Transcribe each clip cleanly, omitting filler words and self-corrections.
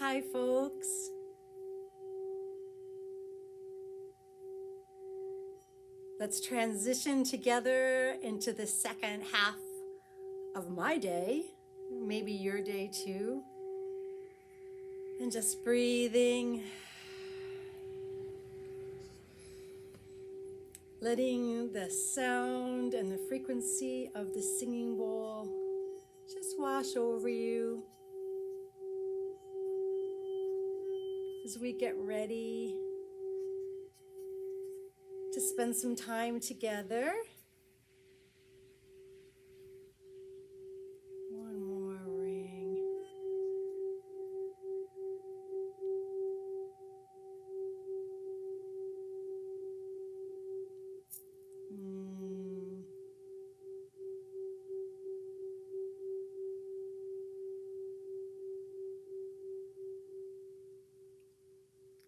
Hi, folks. Let's transition together into the second half of my day, maybe your day too. And just breathing, letting the sound and the frequency of the singing bowl just wash over you as we get ready to spend some time together. One more ring.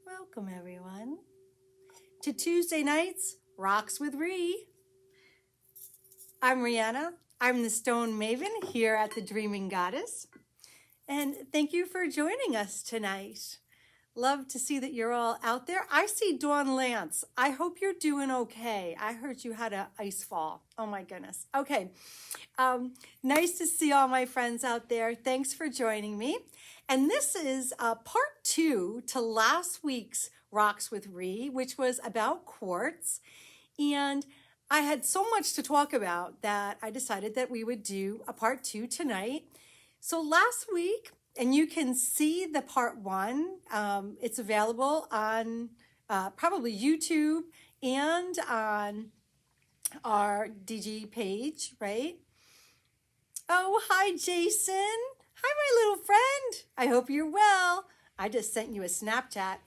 Welcome, everyone, to Tuesday nights Rocks with Rhi. I'm Rihanna. I'm the Stone Maven here at the Dreaming Goddess. And thank you for joining us tonight. Love to see that you're all out there. I see Dawn Lance. I hope you're doing okay. I heard you had an ice fall. Oh my goodness. Okay. Nice to see all my friends out there. Thanks for joining me. And this is part 2 to last week's Rocks with Rhi, which was about quartz. And I had so much to talk about that I decided that we would do a part 2 tonight. So last week, and you can see the part 1, it's available on probably YouTube and on our DG page, right? Oh, hi, Jason. Hi, my little friend. I hope you're well. I just sent you a Snapchat.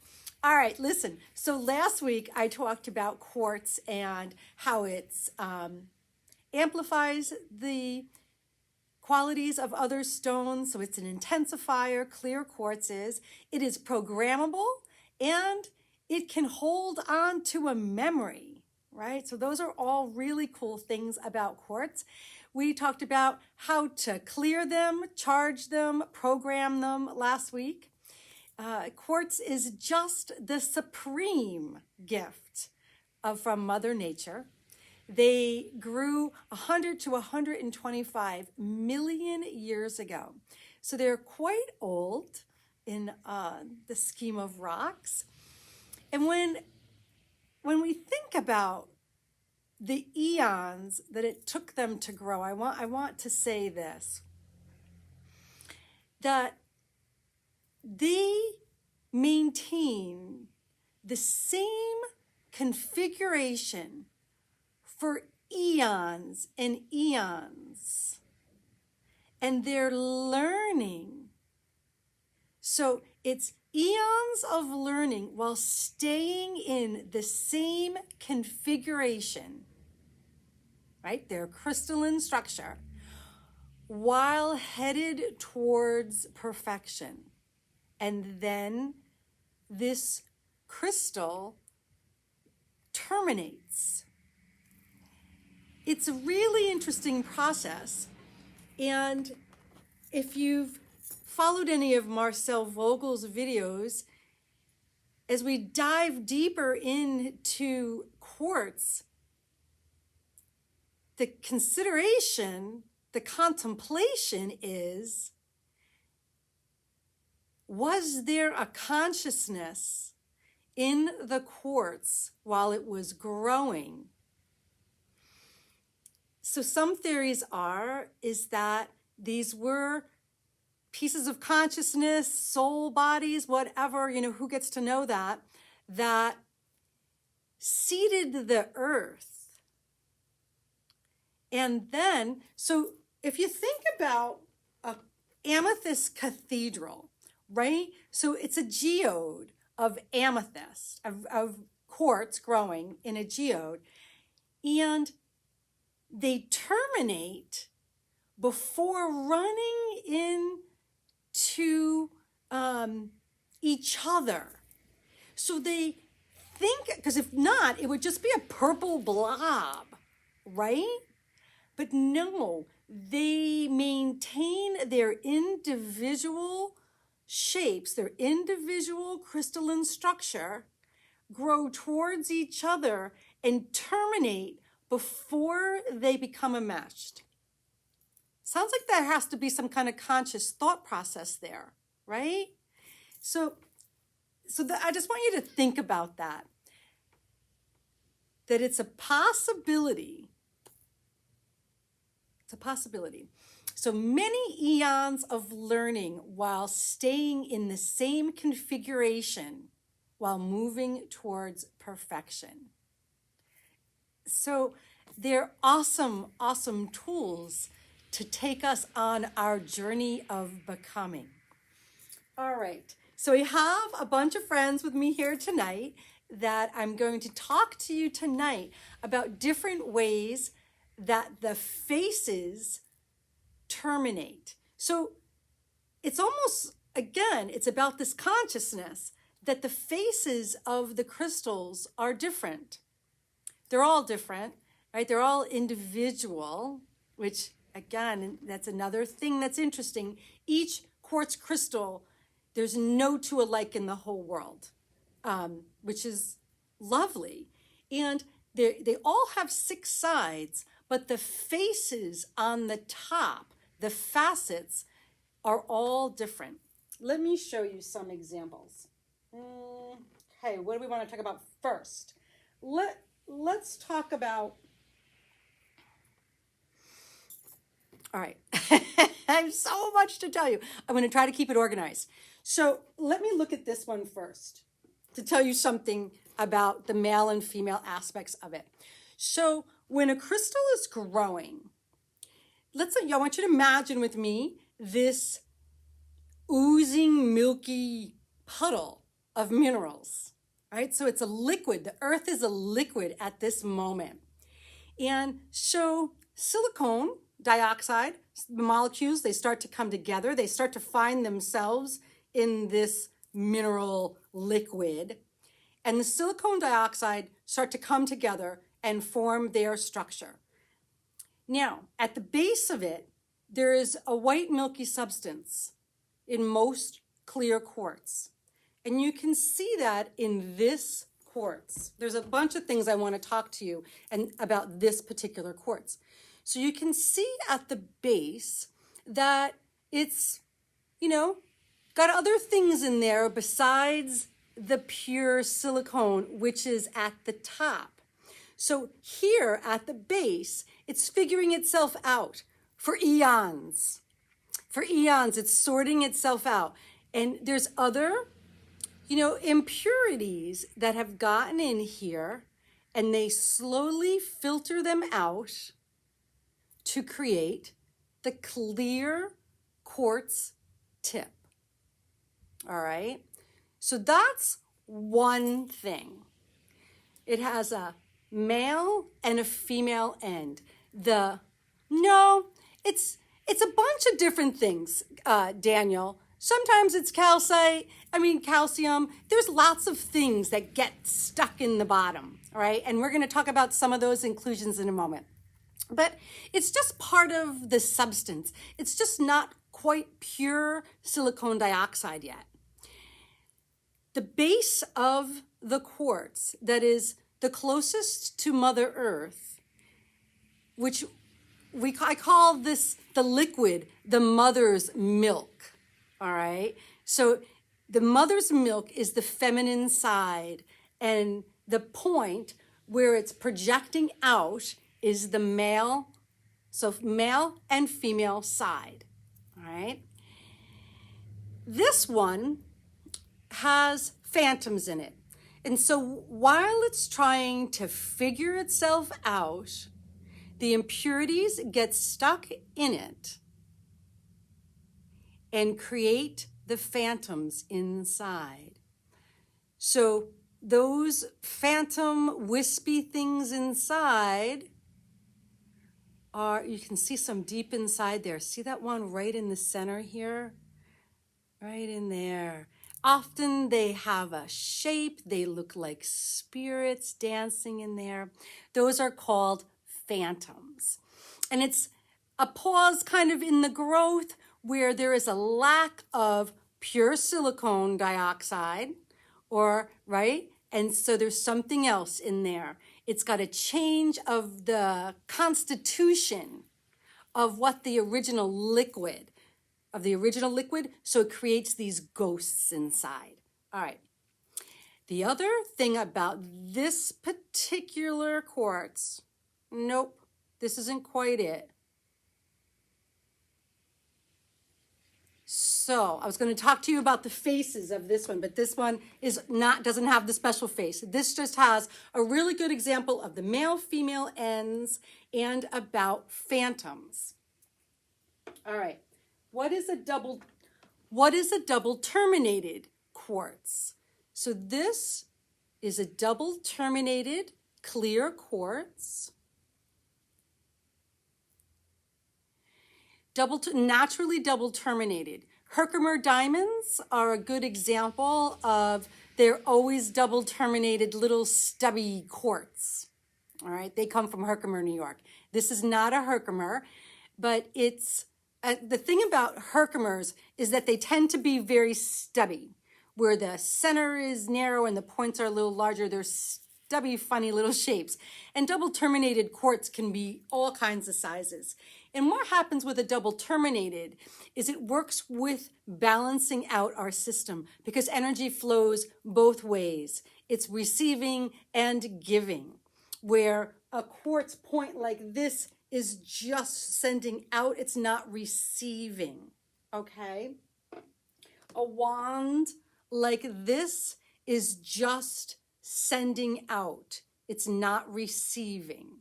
All right, listen. So last week I talked about quartz and how it amplifies the qualities of other stones. So it's an intensifier, clear quartz is. It is programmable and it can hold on to a memory, right? So those are all really cool things about quartz. We talked about how to clear them, charge them, program them last week. Quartz is just the supreme gift from Mother Nature. They grew 100 to 125 million years ago. So they're quite old in the scheme of rocks. And when we think about the eons that it took them to grow, I want to say this, that they maintain the same configuration for eons and eons, and they're learning. So it's eons of learning while staying in the same configuration, right? Their crystalline structure, while headed towards perfection. And then this crystal terminates. It's a really interesting process. And if you've followed any of Marcel Vogel's videos, as we dive deeper into quartz, the consideration, the contemplation is, was there a consciousness in the quartz while it was growing? So some theories is that these were pieces of consciousness, soul bodies, whatever, who gets to know that seeded the earth. And then, so if you think about an amethyst cathedral, right? So it's a geode of amethyst, of quartz growing in a geode. And they terminate before running into each other. So they think, because if not, it would just be a purple blob, right? But no, they maintain their individual shapes, their individual crystalline structure, grow towards each other and terminate before they become enmeshed. Sounds like there has to be some kind of conscious thought process there, right? So I just want you to think about that. That it's a possibility. It's a possibility. So many eons of learning while staying in the same configuration while moving towards perfection. So they're awesome, awesome tools to take us on our journey of becoming. All right, so we have a bunch of friends with me here tonight that I'm going to talk to you tonight about different ways that the faces terminate. So it's almost, again, it's about this consciousness that the faces of the crystals are different. They're all different, right? They're all individual, which again, that's another thing that's interesting. Each quartz crystal, there's no two alike in the whole world, which is lovely. And they all have 6 sides, but the faces on the top, the facets, are all different. Let me show you some examples. Okay, what do we want to talk about first? Let's talk about, all right, I have so much to tell you. I'm going to try to keep it organized. So let me look at this one first to tell you something about the male and female aspects of it. So when a crystal is growing, let's say, I want you to imagine with me this oozing, milky puddle of minerals, right? So it's a liquid. The earth is a liquid at this moment. And so silicone dioxide, the molecules, they start to come together. They start to find themselves in this mineral liquid. And the silicone dioxide start to come together and form their structure. Now, at the base of it, there is a white milky substance in most clear quartz. And you can see that in this quartz. There's a bunch of things I want to talk to you about this particular quartz. So you can see at the base that it's, got other things in there besides the pure silicone, which is at the top. So here at the base, it's figuring itself out for eons. For eons, it's sorting itself out. And there's other, impurities that have gotten in here, and they slowly filter them out to create the clear quartz tip. All right? So that's one thing. It has a male and a female end. It's a bunch of different things, Daniel. Sometimes it's calcium. There's lots of things that get stuck in the bottom, all right? And we're going to talk about some of those inclusions in a moment. But it's just part of the substance. It's just not quite pure silicone dioxide yet. The base of the quartz that is the closest to Mother Earth, which I call this the liquid, the mother's milk, all right? So the mother's milk is the feminine side, and the point where it's projecting out is the male, so male and female side, all right? This one has phantoms in it. And so while it's trying to figure itself out, the impurities get stuck in it and create the phantoms inside. So those phantom wispy things inside you can see some deep inside there. See that one right in the center here? Right in there. Often they have a shape. They look like spirits dancing in there. Those are called phantoms. And it's a pause kind of in the growth where there is a lack of pure silicone dioxide, or, right? And so there's something else in there. It's got a change of the constitution of what the original liquid, so it creates these ghosts inside. All right. The other thing about this particular quartz, nope, this isn't quite it. So I was going to talk to you about the faces of this one, but this one doesn't have the special face. This just has a really good example of the male, female ends and about phantoms. All right. What is a double terminated quartz? So this is a double terminated clear quartz. Naturally double terminated. Herkimer diamonds are a good example of, they're always double terminated little stubby quartz. All right, they come from Herkimer, New York. This is not a Herkimer, but it's, the thing about Herkimers is that they tend to be very stubby, where the center is narrow and the points are a little larger. They're stubby, funny little shapes. And double terminated quartz can be all kinds of sizes. And what happens with a double terminated is it works with balancing out our system, because energy flows both ways. It's receiving and giving, where a quartz point like this is just sending out, it's not receiving, okay? A wand like this is just sending out, it's not receiving.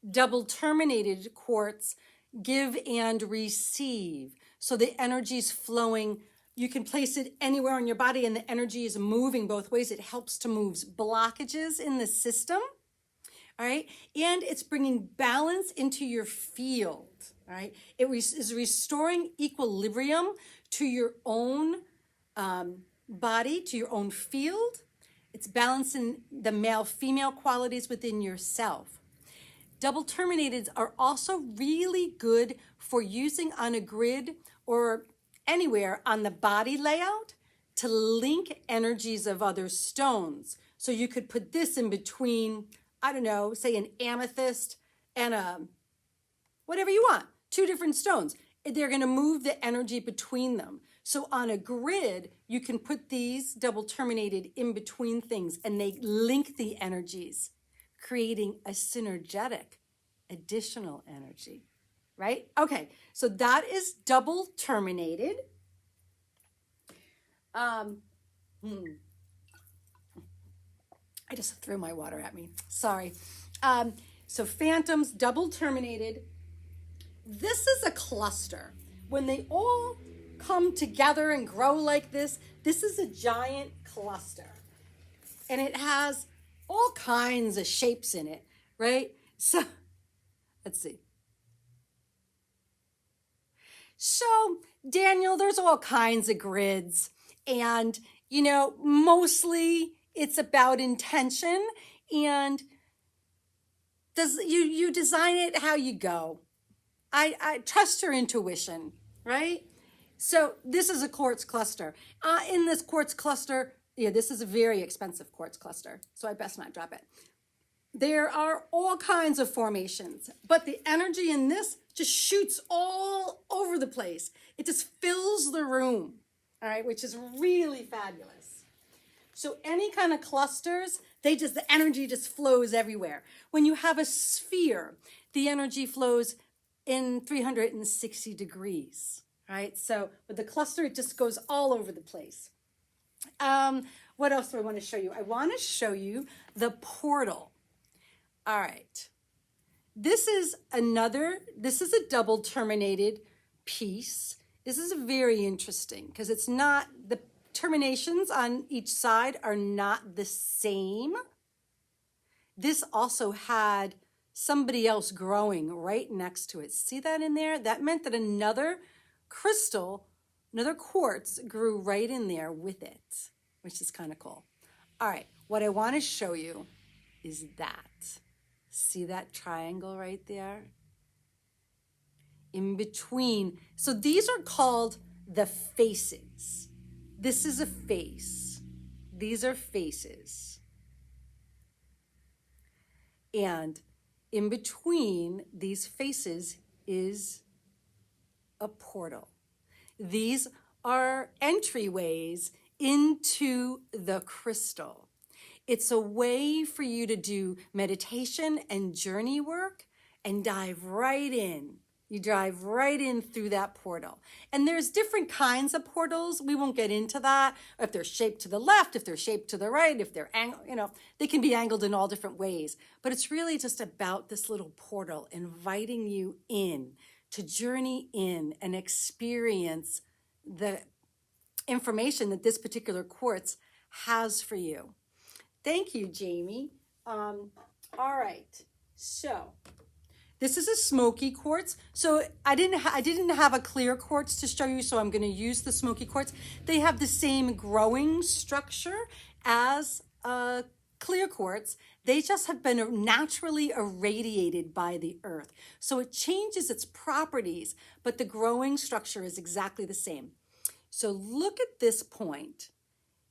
Double terminated quartz give and receive. So the energy's flowing. You can place it anywhere on your body and the energy is moving both ways. It helps to move blockages in the system. All right. And it's bringing balance into your field. All right. It is restoring equilibrium to your own body, to your own field. It's balancing the male-female qualities within yourself. Double terminateds are also really good for using on a grid or anywhere on the body layout to link energies of other stones. So you could put this in between, I don't know, say an amethyst and a whatever you want, two different stones. They're going to move the energy between them. So on a grid, you can put these double terminated in between things and they link the energies, creating a synergetic additional energy, right? Okay, so that is double terminated. I just threw my water at me, sorry. So phantoms, double terminated. This is a cluster. When they all come together and grow like this is a giant cluster. And it has all kinds of shapes in it, right? So, let's see. So, Daniel, there's all kinds of grids. And, you know, mostly it's about intention. And you design it how you go. I trust your intuition, right? So this is a quartz cluster. In this quartz cluster, yeah, this is a very expensive quartz cluster, so I best not drop it. There are all kinds of formations, but the energy in this just shoots all over the place. It just fills the room, all right, which is really fabulous. So any kind of clusters, the energy just flows everywhere. When you have a sphere, the energy flows in 360 degrees. Right, so with the cluster, it just goes all over the place. What else do I want to show you? I want to show you the portal. All right. This is a double terminated piece. This is very interesting because it's not, the terminations on each side are not the same. This also had somebody else growing right next to it. See that in there? That meant that another quartz grew right in there with it, which is kind of cool. All right, what I want to show you is that. See that triangle right there? in between. So these are called the faces. This is a face. These are faces. And in between these faces is a portal. These are entryways into the crystal. It's a way for you to do meditation and journey work and dive right in. You dive right in through that portal. And there's different kinds of portals. We won't get into that. If they're shaped to the left, if they're shaped to the right, if they're angled, they can be angled in all different ways. But it's really just about this little portal inviting you in to journey in and experience the information that this particular quartz has for you. Thank you, Jamie. All right, so this is a smoky quartz. So I didn't have a clear quartz to show you, so I'm going to use the smoky quartz. They have the same growing structure as a clear quartz. They just have been naturally irradiated by the earth. So it changes its properties, but the growing structure is exactly the same. So look at this point.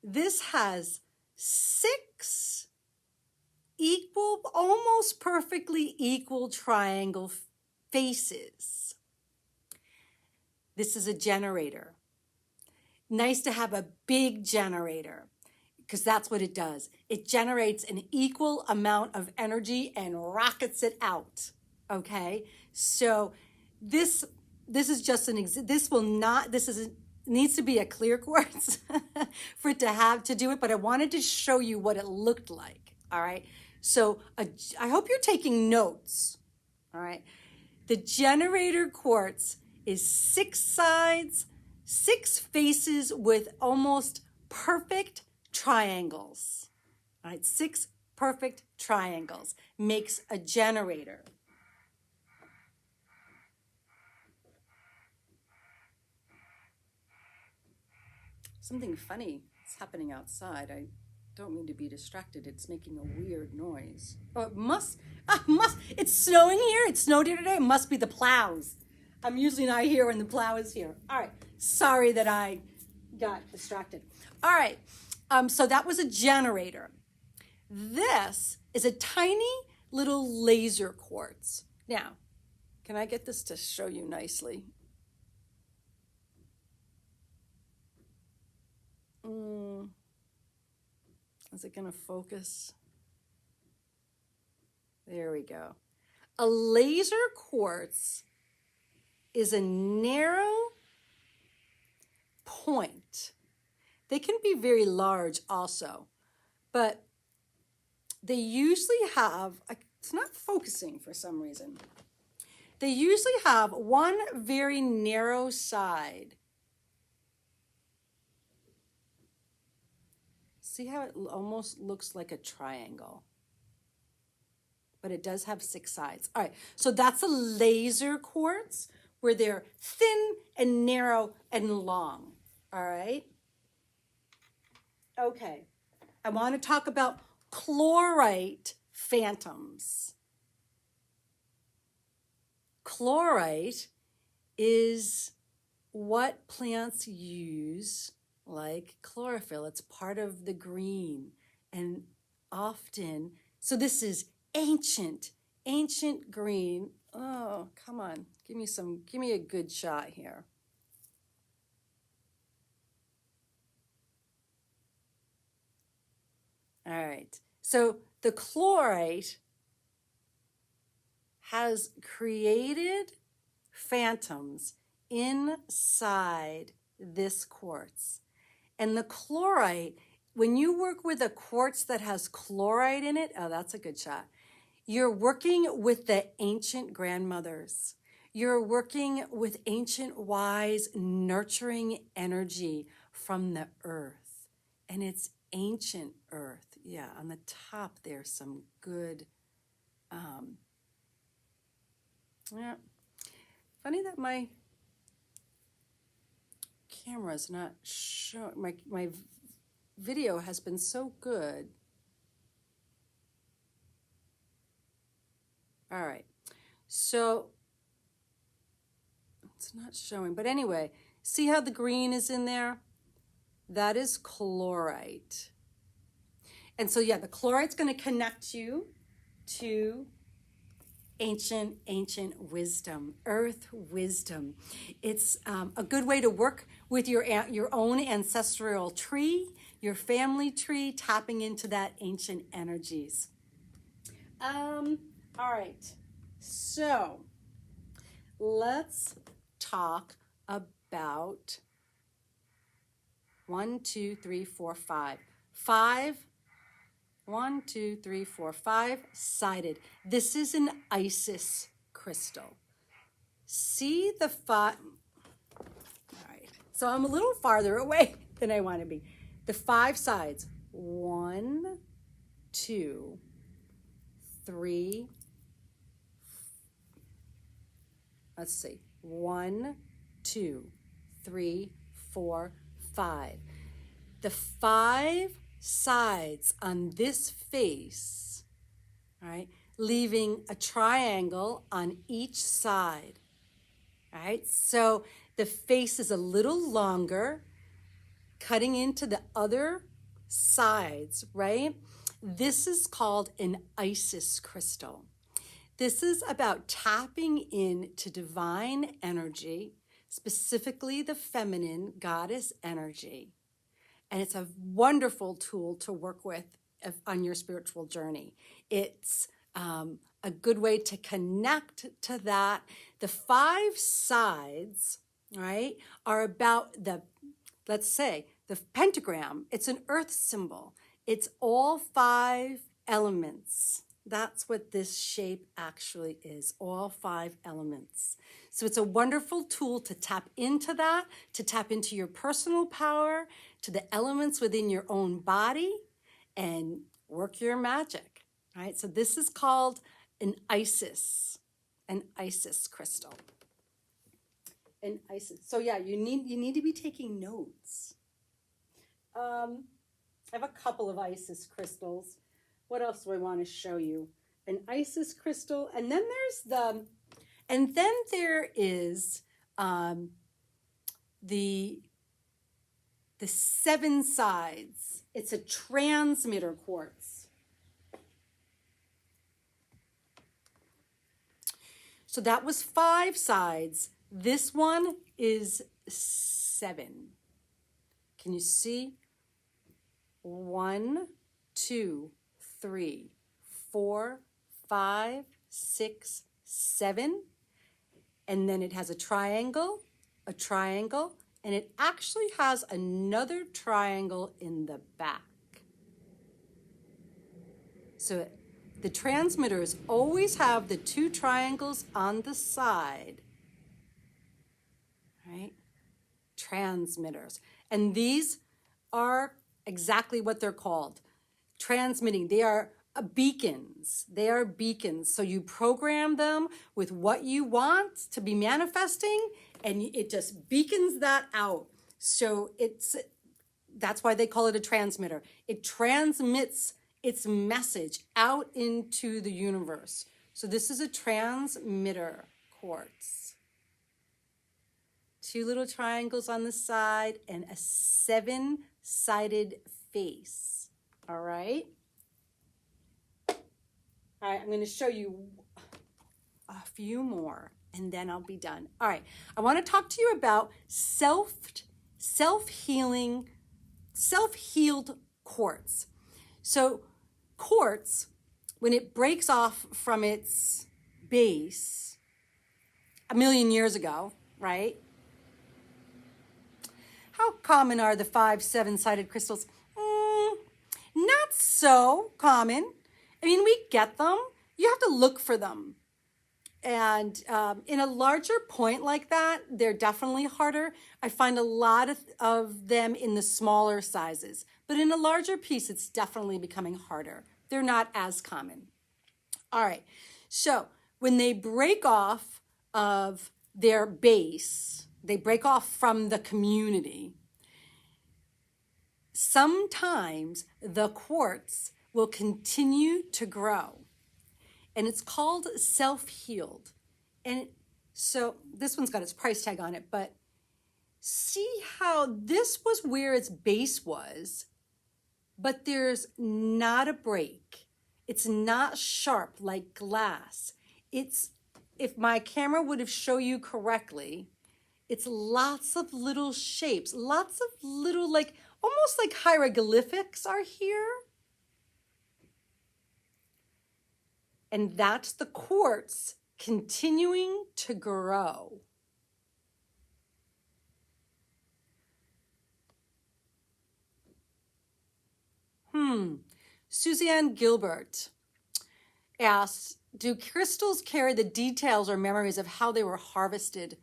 This has 6 equal, almost perfectly equal triangle faces. This is a generator. Nice to have a big generator because that's what it does. It generates an equal amount of energy and rockets it out. Okay, so this is just needs to be a clear quartz for it to do it, but I wanted to show you what it looked like. All right, so I hope you're taking notes. All right, the generator quartz is 6 sides, 6 faces with almost perfect triangles. All right, 6 perfect triangles makes a generator. Something funny is happening outside. I don't mean to be distracted. It's making a weird noise. Oh, it's snowing here. It snowed here today. It must be the plows. I'm usually not here when the plow is here. All right. Sorry that I got distracted. All right. So that was a generator. This is a tiny little laser quartz. Now, can I get this to show you nicely? Is it going to focus? There we go. A laser quartz is a narrow point. They can be very large also, but they usually have, it's not focusing for some reason. They usually have one very narrow side. See how it almost looks like a triangle, but it does have 6 sides. All right, so that's a laser quartz where they're thin and narrow and long. All right. Okay, I want to talk about chlorite phantoms. Chlorite is what plants use like chlorophyll. It's part of the green, and often, so this is ancient green. Oh, come on, give me a good shot here. All right, so the chlorite has created phantoms inside this quartz. And the chlorite, when you work with a quartz that has chlorite in it, oh, that's a good shot. You're working with the ancient grandmothers. You're working with ancient, wise, nurturing energy from the earth. And it's ancient earth. Yeah, on the top there's some good, yeah. Funny that my camera's not showing, my video has been so good. All right, so It's not showing, but anyway, see how the green is in there? That is chlorite. And so, yeah, the chlorite's going to connect you to ancient wisdom, earth wisdom. It's a good way to work with your own ancestral tree, your family tree, tapping into that ancient energies. All right, so let's talk about 1, 2, 3, 4, 5. 5. 1, 2, 3, 4, 5 sided. This is an Isis crystal. See the 5. All right. So I'm a little farther away than I want to be. The 5 sides. 1, 2, 3. Let's see. 1, 2, 3, 4, 5. The 5 sides on this face, all right, leaving a triangle on each side. All right, so the face is a little longer, cutting into the other sides, right? This is called an Isis crystal. This is about tapping into divine energy, specifically the feminine goddess energy. And it's a wonderful tool to work with on your spiritual journey. It's a good way to connect to that. The 5 sides, right, are about let's say, the pentagram. It's an earth symbol. It's all 5 elements. That's what this shape actually is, all 5 elements. So it's a wonderful tool to tap into that, to tap into your personal power, to the elements within your own body, and work your magic, right? So this is called an Isis crystal. An Isis. So yeah, you need to be taking notes. I have a couple of Isis crystals. What else do I want to show you? An Isis crystal, and then there is the 7 sides. It's a transmitter quartz. So that was 5 sides. This one is 7. Can you see? 1, 2, 3, 4, 5, 6, 7. And then it has a triangle, and it actually has another triangle in the back. So the transmitters always have the 2 triangles on the side, right? Transmitters. And these are exactly what they're called. Transmitting. They are beacons. They are beacons. So you program them with what you want to be manifesting, and it just beacons that out. So that's why they call it a transmitter. It transmits its message out into the universe. So this is a transmitter quartz. 2 little triangles on the side and a 7-sided face. All right. All right, I'm going to show you a few more, and then I'll be done. All right, I want to talk to you about self-healed quartz. So quartz, when it breaks off from its base 1 million years ago, right? How common are the 5 7-sided crystals? Not so common. I mean, we get them. You have to look for them. And in a larger point like that, they're definitely harder. I find a lot of them in the smaller sizes. But in a larger piece, it's definitely becoming harder. They're not as common. All right. So when they break off of their base, they break off from the community, sometimes the quartz will continue to grow. And it's called self-healed. And So this one's got its price tag on it, but see how this was where its base was, but there's not a break. It's not sharp like glass. It's, if my camera would have shown you correctly, it's lots of little shapes, lots of little, like, almost like hieroglyphics are here. And that's the quartz continuing to grow. Suzanne Gilbert asks, do crystals carry the details or memories of how they were harvested?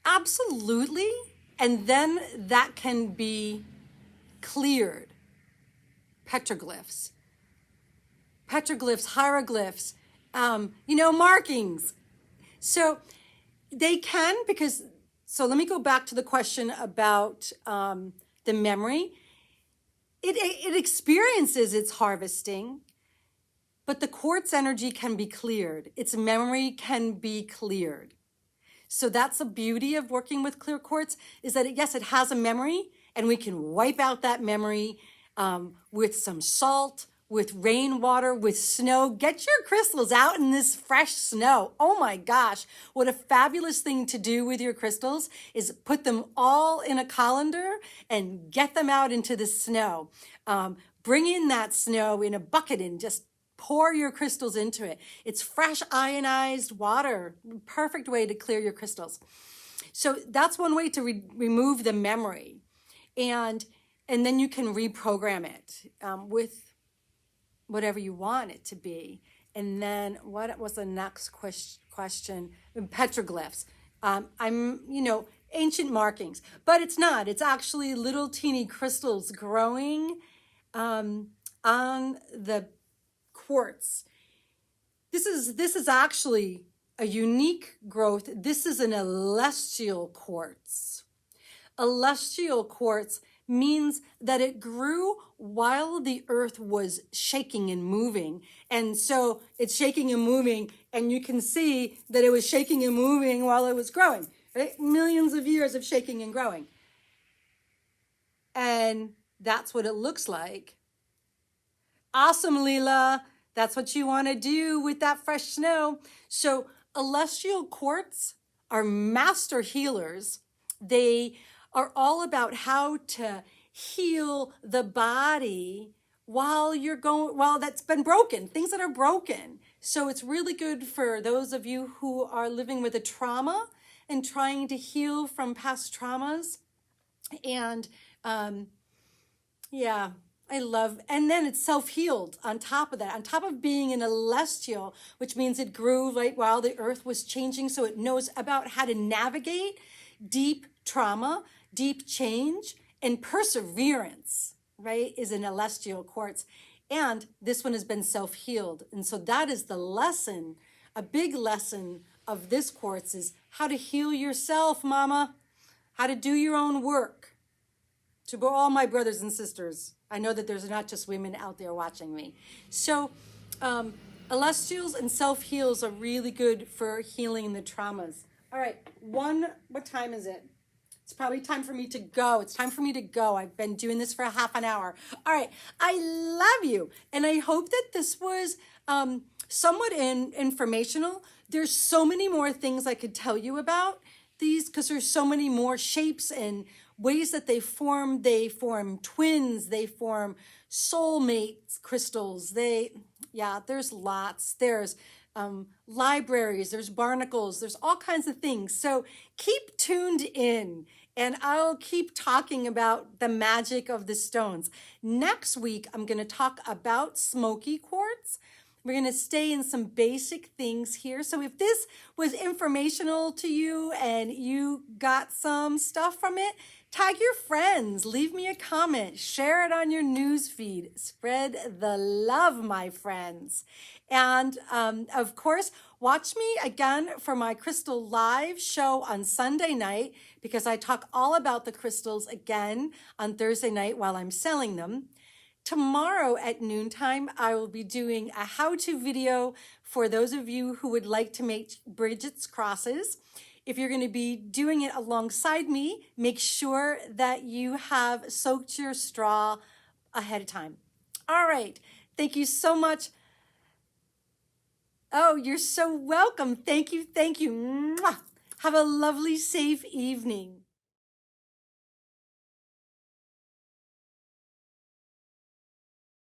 Absolutely. And then that can be cleared. Petroglyphs, hieroglyphs, markings. So they can, because, so let me go back to the question about the memory. It experiences its harvesting, but the quartz energy can be cleared. Its memory can be cleared. So that's the beauty of working with clear quartz, is that yes, it has a memory, and we can wipe out that memory with some salt, with rainwater, with snow. Get your crystals out in this fresh snow. Oh my gosh, what a fabulous thing to do with your crystals is put them all in a colander and get them out into the snow. Bring in that snow in a bucket and just pour your crystals into it. It's fresh ionized water, perfect way to clear your crystals. So that's one way to remove the memory. And then you can reprogram it with whatever you want it to be. And then what was the next question? Petroglyphs. Ancient markings, but it's not. It's actually little teeny crystals growing on the quartz. This is actually a unique growth. This is an celestial quartz. Celestial quartz means that it grew while the earth was shaking and moving. And so it's shaking and moving, and you can see that it was shaking and moving while it was growing, right? Millions of years of shaking and growing. And that's what it looks like. Awesome, Leela. That's what you want to do with that fresh snow. So celestial quartz are master healers. They are all about how to heal the body while that's been broken, things that are broken. So it's really good for those of you who are living with a trauma and trying to heal from past traumas. And and then it's self-healed on top of that, on top of being an celestial, which means it grew right while the earth was changing. So it knows about how to navigate deep trauma, deep change, and perseverance, right, is an celestial quartz. And this one has been self-healed. And so that is the lesson, a big lesson of this quartz is how to heal yourself, mama, how to do your own work. To all my brothers and sisters, I know that there's not just women out there watching me. So celestials and self-heals are really good for healing the traumas. All right, what time is it? It's probably time for me to go. It's time for me to go. I've been doing this for a half an hour. All right, I love you. And I hope that this was somewhat informational. There's so many more things I could tell you about these because there's so many more shapes and ways that they form. They form twins. They form soulmate crystals. There's lots. There's libraries. There's barnacles. There's all kinds of things. So keep tuned in. And I'll keep talking about the magic of the stones. Next week, I'm going to talk about smoky quartz. We're going to stay in some basic things here. So if this was informational to you and you got some stuff from it, tag your friends, leave me a comment, share it on your news feed, spread the love, my friends. And of course, watch me again for my Crystal Live show on Sunday night because I talk all about the crystals again on Thursday night while I'm selling them. Tomorrow at noontime, I will be doing a how-to video for those of you who would like to make Bridget's crosses. If you're going to be doing it alongside me, make sure that you have soaked your straw ahead of time. All right. Thank you so much. Oh, you're so welcome. Thank you. Thank you. Mwah. Have a lovely, safe evening.